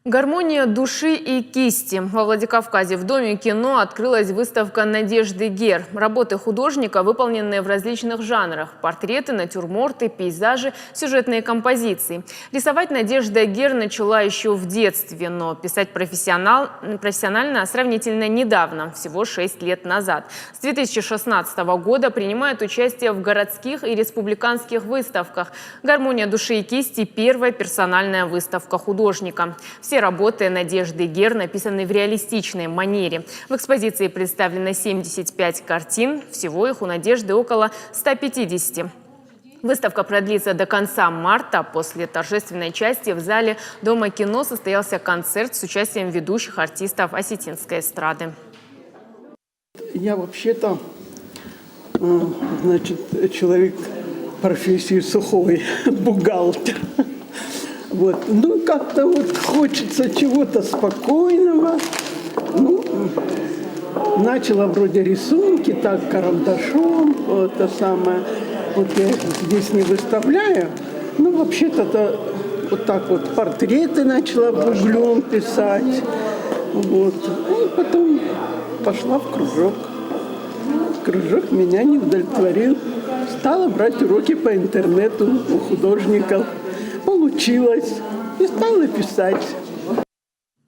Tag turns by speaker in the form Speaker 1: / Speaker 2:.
Speaker 1: Гармония души и кисти. Во Владикавказе в Доме кино открылась выставка Надежды Гер. Работы художника, выполненные в различных жанрах. Портреты, натюрморты, пейзажи, сюжетные композиции. Рисовать Надежда Гер начала еще в детстве, но писать профессионально сравнительно недавно, всего 6 лет назад. С 2016 года принимает участие в городских и республиканских выставках. «Гармония души и кисти» – первая персональная выставка художника. Все работы Надежды Гер написаны в реалистичной манере. В экспозиции представлено 75 картин, всего их у Надежды около 150. Выставка продлится до конца марта. После торжественной части в зале Дома кино состоялся концерт с участием ведущих артистов осетинской эстрады.
Speaker 2: Я вообще-то, человек профессии сухой, бухгалтер. Вот. Ну, как-то вот хочется чего-то спокойного. Ну, начала вроде рисунки, так, карандашом, это самое. Вот я здесь не выставляю. Ну, вообще-то вот так вот портреты начала углем писать. Вот. И потом пошла в кружок. Кружок меня не удовлетворил. Стала брать уроки по интернету у художников. Получилось. И стала писать.